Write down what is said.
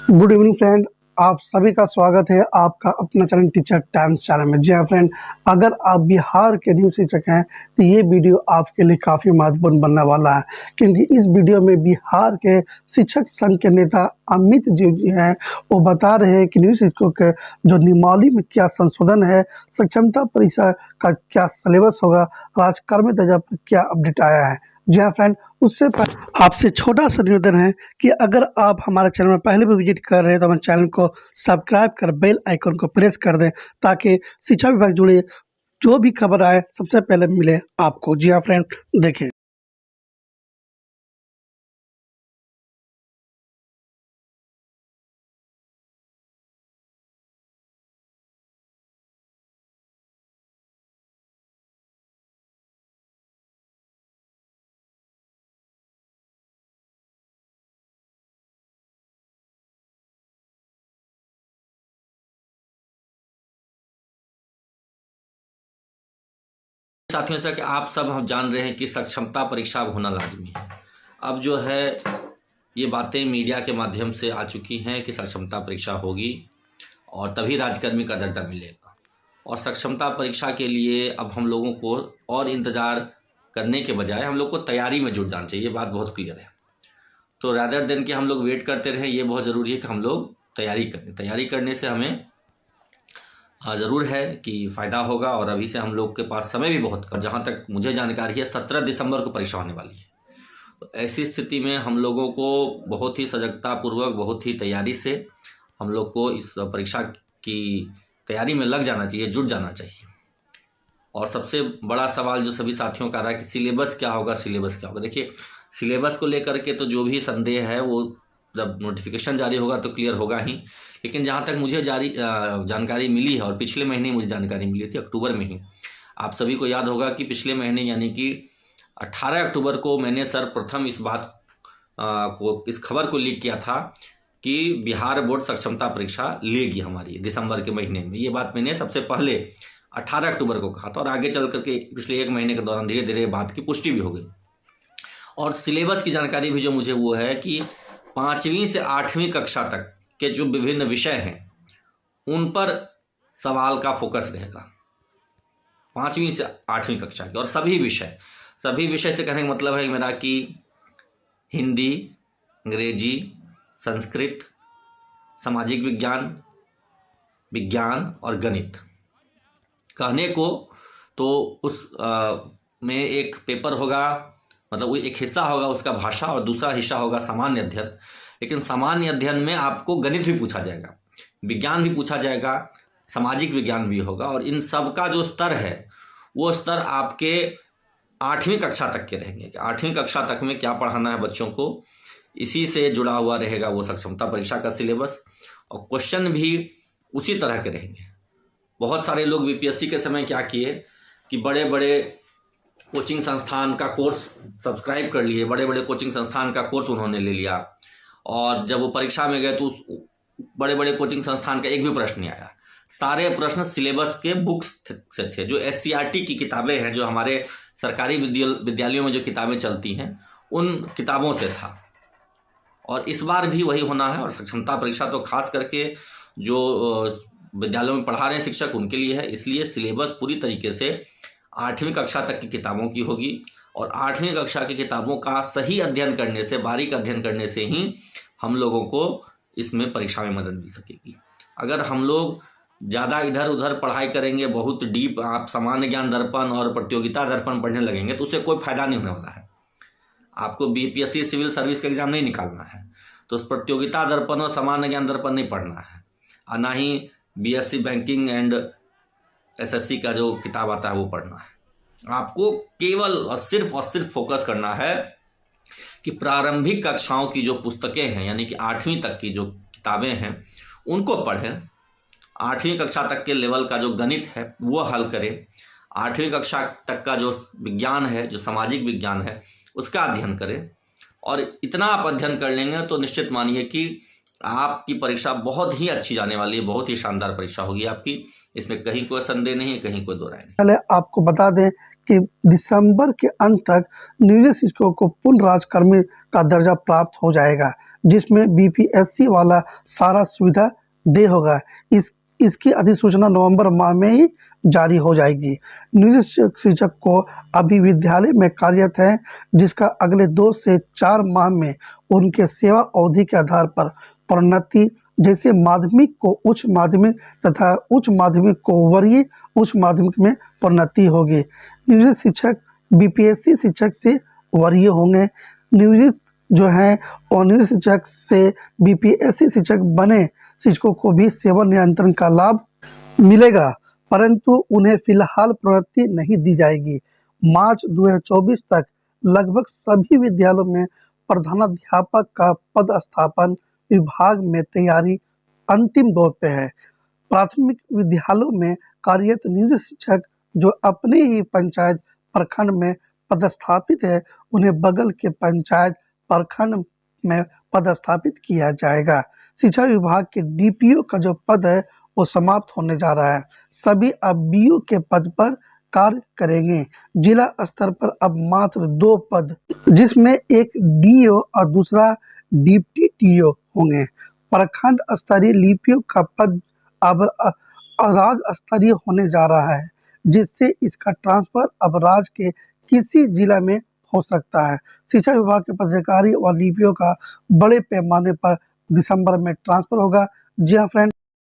Good evening friend, आप सभी का स्वागत है आपका अपना चैनल टीचर टाइम्स चैनल में। जी हाँ फ्रेंड, अगर आप बिहार के न्यू शिक्षक हैं तो ये वीडियो आपके लिए काफ़ी महत्वपूर्ण बनने वाला है, क्योंकि इस वीडियो में बिहार के शिक्षक संघ के नेता अमित जी हैं। वो बता रहे हैं कि न्यू शिक्षकों के जो नियमावली में क्या संशोधन है, सक्षमता परीक्षा का क्या सिलेबस होगा, राजकर्म तेजा पर क्या अपडेट आया है। जी हाँ फ्रेंड, उससे पहले आपसे छोटा सा निवेदन है कि अगर आप हमारे चैनल में पहले भी विजिट कर रहे हैं तो हमारे चैनल को सब्सक्राइब कर बेल आइकन को प्रेस कर दें, ताकि शिक्षा विभाग जुड़े जो भी खबर आए सबसे पहले मिले आपको। जी हाँ फ्रेंड, देखें। साथियों से कि आप सब हम जान रहे हैं कि सक्षमता परीक्षा अब होना लाजमी है। अब जो है ये बातें मीडिया के माध्यम से आ चुकी हैं कि सक्षमता परीक्षा होगी और तभी राजकर्मी का दर्जा मिलेगा। और सक्षमता परीक्षा के लिए अब हम लोगों को और इंतज़ार करने के बजाय हम लोग को तैयारी में जुट जाना चाहिए। ये बात बहुत क्लियर है। तो रैदर देन कि हम लोग वेट करते रहें, ये बहुत ज़रूरी है कि हम लोग तैयारी करें। तैयारी करने से हमें ज़रूर है कि फ़ायदा होगा। और अभी से हम लोग के पास समय भी बहुत कम, जहाँ तक मुझे जानकारी है 17 दिसंबर को परीक्षा होने वाली है। तो ऐसी स्थिति में हम लोगों को बहुत ही सजगतापूर्वक, बहुत ही तैयारी से हम लोग को इस परीक्षा की तैयारी में लग जाना चाहिए, जुट जाना चाहिए। और सबसे बड़ा सवाल जो सभी साथियों का आ रहा है कि सिलेबस क्या होगा, सिलेबस क्या होगा। देखिए, सिलेबस को लेकर के तो जो भी संदेह है वो जब नोटिफिकेशन जारी होगा तो क्लियर होगा ही। लेकिन जहाँ तक मुझे जानकारी मिली है, और पिछले महीने मुझे जानकारी मिली थी अक्टूबर में ही, आप सभी को याद होगा कि पिछले महीने यानी कि 18 अक्टूबर को मैंने सर्वप्रथम इस खबर को लीक किया था कि बिहार बोर्ड सक्षमता परीक्षा लेगी हमारी दिसंबर के महीने में। ये बात मैंने सबसे पहले 18 अक्टूबर को कहा था, और आगे चल करके पिछले एक महीने के दौरान धीरे धीरे बात की पुष्टि भी हो गई। और सिलेबस की जानकारी भी जो मुझे वो है कि 5वीं से 8वीं कक्षा तक के जो विभिन्न विषय हैं उन पर सवाल का फोकस रहेगा, 5वीं से 8वीं कक्षा के। और सभी विषय से कहने का मतलब है मेरा कि हिंदी, अंग्रेजी, संस्कृत, सामाजिक विज्ञान, विज्ञान और गणित। कहने को तो उस में एक पेपर होगा, मतलब वो एक हिस्सा होगा उसका भाषा, और दूसरा हिस्सा होगा सामान्य अध्ययन। लेकिन सामान्य अध्ययन में आपको गणित भी पूछा जाएगा, विज्ञान भी पूछा जाएगा, सामाजिक विज्ञान भी होगा। और इन सब का जो स्तर है वो स्तर आपके 8वीं कक्षा तक के रहेंगे कि 8वीं कक्षा तक में क्या पढ़ाना है बच्चों को, इसी से जुड़ा हुआ रहेगा वो सक्षमता परीक्षा का सिलेबस। और क्वेश्चन भी उसी तरह के रहेंगे। बहुत सारे लोग बीपीएससी के समय क्या किए कि बड़े बड़े कोचिंग संस्थान का कोर्स सब्सक्राइब कर लिए, बड़े बड़े कोचिंग संस्थान का कोर्स उन्होंने ले लिया, और जब वो परीक्षा में गए तो उस बड़े बड़े कोचिंग संस्थान का एक भी प्रश्न नहीं आया। सारे प्रश्न सिलेबस के बुक्स से थे, जो एससीईआरटी की किताबें हैं, जो हमारे सरकारी विद्यालयों में जो किताबें चलती हैं उन किताबों से था। और इस बार भी वही होना है। और सक्षमता परीक्षा तो खास करके जो विद्यालयों में पढ़ा रहे हैं शिक्षक उनके लिए है, इसलिए सिलेबस पूरी तरीके से 8वीं कक्षा तक की किताबों की होगी। और 8वीं कक्षा की किताबों का सही अध्ययन करने से, बारीक अध्ययन करने से ही हम लोगों को इसमें परीक्षा में मदद मिल सकेगी। अगर हम लोग ज़्यादा इधर उधर पढ़ाई करेंगे, बहुत डीप आप सामान्य ज्ञान दर्पण और प्रतियोगिता दर्पण पढ़ने लगेंगे तो उससे कोई फायदा नहीं होने वाला है। आपको बीपीएससी सिविल सर्विस का एग्जाम नहीं निकालना है तो उस प्रतियोगिता दर्पण और सामान्य ज्ञान दर्पण नहीं पढ़ना है, और ना ही बीएससी बैंकिंग एंड एसएससी का जो किताब आता है वो पढ़ना है। आपको केवल और सिर्फ फोकस करना है कि प्रारंभिक कक्षाओं की जो पुस्तकें हैं, यानी कि 8वीं तक की जो किताबें हैं उनको पढ़ें। 8वीं कक्षा तक के लेवल का जो गणित है वो हल करें। 8वीं कक्षा तक का जो विज्ञान है, जो सामाजिक विज्ञान है, उसका अध्ययन करें। और इतना आप अध्ययन कर लेंगे तो निश्चित मानिए कि आपकी परीक्षा बहुत ही अच्छी जाने वाली है, बहुत ही शानदार परीक्षा होगी आपकी। इसमें कहीं कोई संदेह नहीं है, कहीं कोई दो राय नहीं। पहले आपको बता दें कि दिसंबर के अंत तक नियोजित शिक्षकों को पूर्ण राजकर्मी का दर्जा प्राप्त हो जाएगा। जिसमें बीपीएससी वाला सारा सुविधा दे होगा। इसकी अधिसूचना नवंबर माह में ही जारी हो जाएगी। नियोजित शिक्षक को अभी विद्यालय में कार्यरत है, जिसका अगले 2 से 4 माह में उनके सेवा अवधि के आधार पर प्रोन्नति, जैसे माध्यमिक को उच्च माध्यमिक तथा उच्च माध्यमिक को वरीय उच्च माध्यमिक में प्रोन्नति होगी। नियोजित शिक्षक बीपीएससी शिक्षक से वरीय होंगे। नियोजित जो है और नियोजित शिक्षक से बीपीएससी शिक्षक बने शिक्षकों को भी सेवा नियंत्रण का लाभ मिलेगा, परंतु उन्हें फिलहाल प्रोन्नति नहीं दी जाएगी। मार्च 2024 तक लगभग सभी विद्यालयों में प्रधानाध्यापक का पदस्थापन विभाग में तैयारी अंतिम दौर पे है। प्राथमिक विद्यालयों में कार्यरत नियोजित शिक्षक जो अपने ही पंचायत प्रखंड में पदस्थापित है, उन्हें बगल के पंचायत प्रखंड में पदस्थापित किया जाएगा। शिक्षा विभाग के डीपीओ का जो पद है वो समाप्त होने जा रहा है। सभी अब बीओ के पद पर कार्य करेंगे। जिला स्तर पर अब मात्र 2 पद, जिसमें एक डीओ और दूसरा डिप्टी टीओ होंगे। प्रखंड स्तरीय लिपियों का पद अब राज्य स्तरीय होने जा रहा है, जिससे इसका ट्रांसफर अब राज्य के किसी जिला में हो सकता है। शिक्षा विभाग के पदाधिकारी और लिपियों का बड़े पैमाने पर दिसंबर में ट्रांसफर होगा। जी हाँ फ्रेंड।